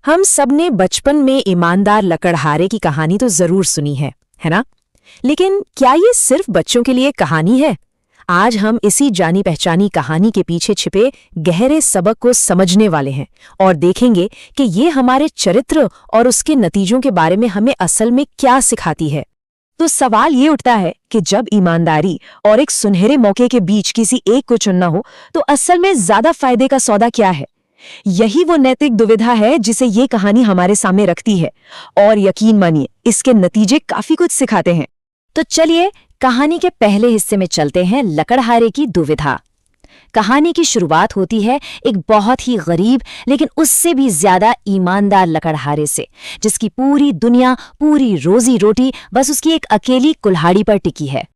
हम सबने बचपन में ईमानदार लकड़हारे की कहानी तो जरूर सुनी है ना? लेकिन क्या ये सिर्फ बच्चों के लिए कहानी है? आज हम इसी जानी पहचानी कहानी के पीछे छिपे गहरे सबक को समझने वाले हैं और देखेंगे कि ये हमारे चरित्र और उसके नतीजों के बारे में हमें असल में क्या सिखाती है। तो सवाल ये उठता है कि जब ईमानदारी और एक सुनहरे मौके के बीच किसी एक को चुनना हो तो असल में ज्यादा फायदे का सौदा क्या है? यही वो नैतिक दुविधा है जिसे ये कहानी हमारे सामने रखती है और यकीन मानिए इसके नतीजे काफी कुछ सिखाते हैं। तो चलिए कहानी के पहले हिस्से में चलते हैं, लकड़हारे की दुविधा। कहानी की शुरुआत होती है एक बहुत ही गरीब लेकिन उससे भी ज्यादा ईमानदार लकड़हारे से, जिसकी पूरी दुनिया, पूरी रोजी रोटी बस उसकी एक अकेली कुल्हाड़ी पर टिकी है।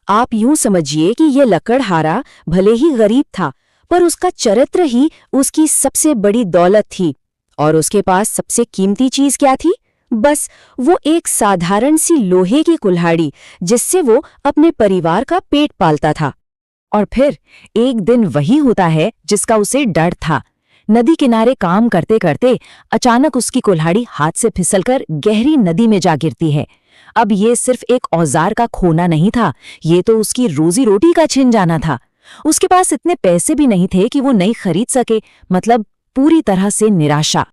आप यूं समझिए कि यह लकड़हारा भले ही गरीब था पर उसका चरित्र ही उसकी सबसे बड़ी दौलत थी। और उसके पास सबसे कीमती चीज क्या थी? बस वो एक साधारण सी लोहे की कुल्हाड़ी जिससे वो अपने परिवार का पेट पालता था। और फिर एक दिन वही होता है जिसका उसे डर था। नदी किनारे काम करते करते अचानक उसकी कुल्हाड़ी हाथ से फिसलकर गहरी नदी में जा गिरती है। अब ये सिर्फ एक औजार का खोना नहीं था, ये तो उसकी रोजी रोटी का छिन जाना था। उसके पास इतने पैसे भी नहीं थे कि वो नई खरीद सके, मतलब पूरी तरह से निराशा।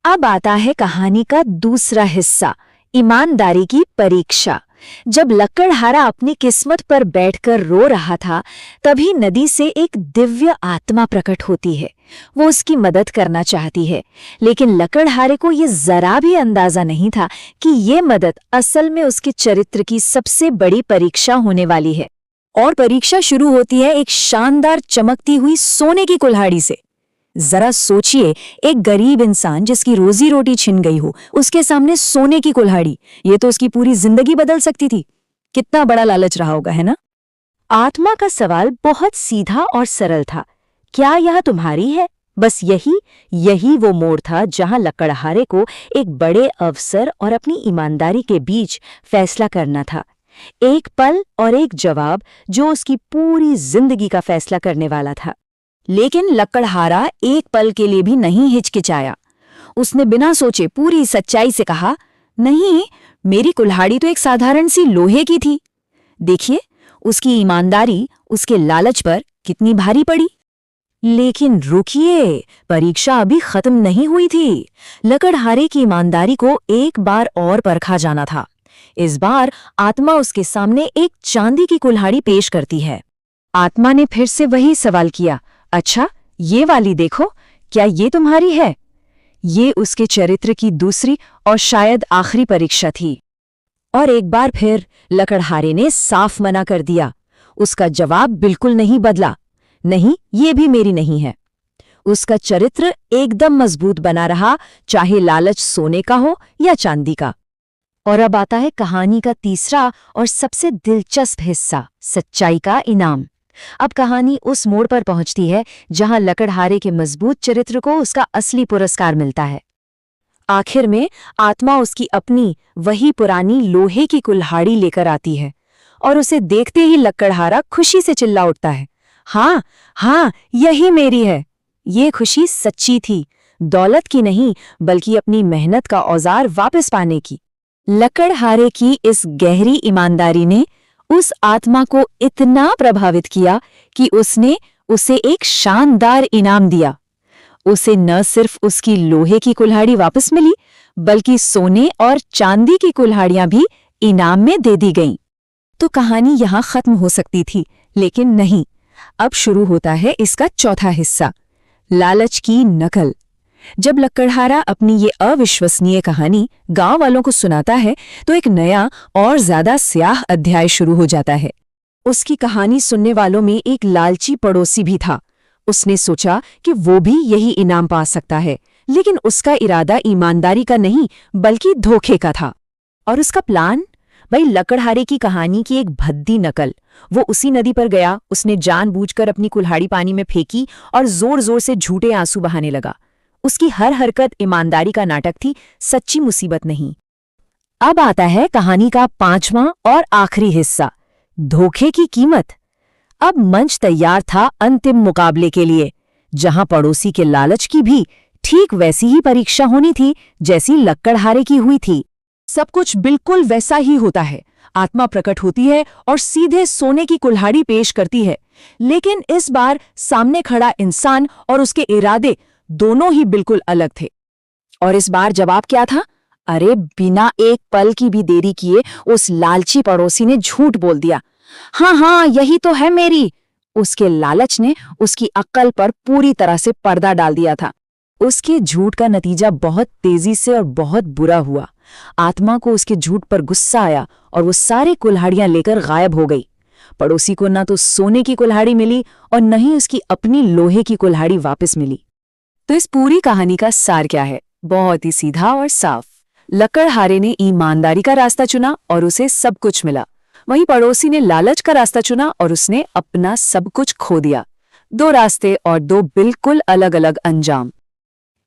अब आता है कहानी का दूसरा हिस्सा, ईमानदारी की परीक्षा। जब लकड़हारा अपनी किस्मत पर बैठकर रो रहा था, तभी नदी से एक दिव्य आत्मा प्रकट होती है। वो उसकी मदद करना चाहती है, लेकिन लकड़हारे को ये जरा भी अंदाजा नहीं था कि ये मदद असल में उसके चरित्र की सबसे बड़ी परीक्षा होने वाली है। और परीक्षा शुरू होती है एक शानदार चमकती हुई सोने की कुल्हाड़ी से। जरा सोचिए, एक गरीब इंसान जिसकी रोजी रोटी छिन गई हो, उसके सामने सोने की कुल्हाड़ी, ये तो उसकी पूरी जिंदगी बदल सकती थी। कितना बड़ा लालच रहा होगा, है ना? आत्मा का सवाल बहुत सीधा और सरल था, क्या यह तुम्हारी है? बस यही वो मोड़ था जहां लकड़हारे को एक बड़े अवसर और अपनी ईमानदारी के बीच फैसला करना था। एक पल और एक जवाब जो उसकी पूरी जिंदगी का फैसला करने वाला था। लेकिन लकड़हारा एक पल के लिए भी नहीं हिचकिचाया। उसने बिना सोचे पूरी सच्चाई से कहा, नहीं, मेरी कुल्हाड़ी तो एक साधारण सी लोहे की थी। देखिए, उसकी ईमानदारी उसके लालच पर कितनी भारी पड़ी। लेकिन रुकिए, परीक्षा अभी खत्म नहीं हुई थी। लकड़हारे की ईमानदारी को एक बार और परखा जाना था। इस बार आत्मा उसके सामने एक चांदी की कुल्हाड़ी पेश करती है। आत्मा ने फिर से वही सवाल किया, अच्छा, ये वाली देखो, क्या ये तुम्हारी है? ये उसके चरित्र की दूसरी और शायद आखिरी परीक्षा थी। और एक बार फिर लकड़हारे ने साफ मना कर दिया। उसका जवाब बिल्कुल नहीं बदला, नहीं, ये भी मेरी नहीं है। उसका चरित्र एकदम मजबूत बना रहा, चाहे लालच सोने का हो या चांदी का। और अब आता है कहानी का तीसरा और सबसे दिलचस्प हिस्सा, सच्चाई का इनाम। अब कहानी उस मोड़ पर पहुंचती है जहां लकड़हारे के मजबूत चरित्र को उसका असली पुरस्कार मिलता है। आखिर में आत्मा उसकी अपनी वही पुरानी लोहे की कुल्हाड़ी लेकर आती है और उसे देखते ही लकड़हारा खुशी से चिल्ला उठता है, हाँ हाँ, यही मेरी है। ये खुशी सच्ची थी, दौलत की नहीं बल्कि अपनी मेहनत का औजार वापस पाने की। लकड़हारे की इस गहरी ईमानदारी ने उस आत्मा को इतना प्रभावित किया कि उसने उसे एक शानदार इनाम दिया। उसे न सिर्फ उसकी लोहे की कुल्हाड़ी वापस मिली, बल्कि सोने और चांदी की कुल्हाड़ियां भी इनाम में दे दी गईं। तो कहानी यहां खत्म हो सकती थी, लेकिन नहीं। अब शुरू होता है इसका चौथा हिस्सा, लालच की नकल। जब लकड़हारा अपनी ये अविश्वसनीय कहानी गांव वालों को सुनाता है तो एक नया और ज्यादा स्याह अध्याय शुरू हो जाता है। उसकी कहानी सुनने वालों में एक लालची पड़ोसी भी था। उसने सोचा कि वो भी यही इनाम पा सकता है, लेकिन उसका इरादा ईमानदारी का नहीं बल्कि धोखे का था। और उसका प्लान? भाई, लकड़हारे की कहानी की एक भद्दी नकल। वो उसी नदी पर गया, उसने जानबूझकर अपनी कुल्हाड़ी पानी में फेंकी और जोर जोर से झूठे आंसू बहाने लगा। उसकी हर हरकत ईमानदारी का नाटक थी, सच्ची मुसीबत नहीं। अब आता है कहानी का पांचवां और आखिरी हिस्सा, धोखे की कीमत। अब मंच तैयार था अंतिम मुकाबले के लिए, जहां पड़ोसी के लालच की भी ठीक वैसी ही परीक्षा होनी थी जैसी लक्कड़हारे की हुई थी। सब कुछ बिल्कुल वैसा ही होता है। आत्मा प्रकट होती है और सीधे सोने की कुल्हाड़ी पेश करती है, लेकिन इस बार सामने खड़ा इंसान और उसके इरादे दोनों ही बिल्कुल अलग थे। और इस बार जवाब क्या था? अरे बिना एक पल की भी देरी किए उस लालची पड़ोसी ने झूठ बोल दिया। हाँ, यही तो है मेरी। उसके लालच ने उसकी अक्ल पर पूरी तरह से पर्दा डाल दिया था। उसके झूठ का नतीजा बहुत तेजी से और बहुत बुरा हुआ। आत्मा को उसके झूठ पर गुस्सा आया और वो सारे कुल्हाड़ियां लेकर गायब हो गई। पड़ोसी को ना तो सोने की कुल्हाड़ी मिली और न ही उसकी अपनी लोहे की कुल्हाड़ी वापस मिली। तो इस पूरी कहानी का सार क्या है? बहुत ही सीधा और साफ। लकड़हारे ने ईमानदारी का रास्ता चुना और उसे सब कुछ मिला। वहीं पड़ोसी ने लालच का रास्ता चुना और उसने अपना सब कुछ खो दिया। दो रास्ते और दो बिल्कुल अलग अलग अंजाम।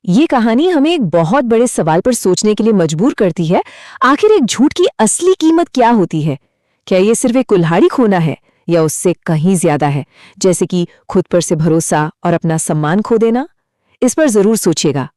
ये कहानी हमें एक बहुत बड़े सवाल पर सोचने के लिए मजबूर करती है। आखिर एक झूठ की असली कीमत क्या होती है? क्या ये सिर्फ एक कुल्हाड़ी खोना है या उससे कहीं ज्यादा है, जैसे कि खुद पर से भरोसा और अपना सम्मान खो देना? इस पर जरूर सोचिएगा।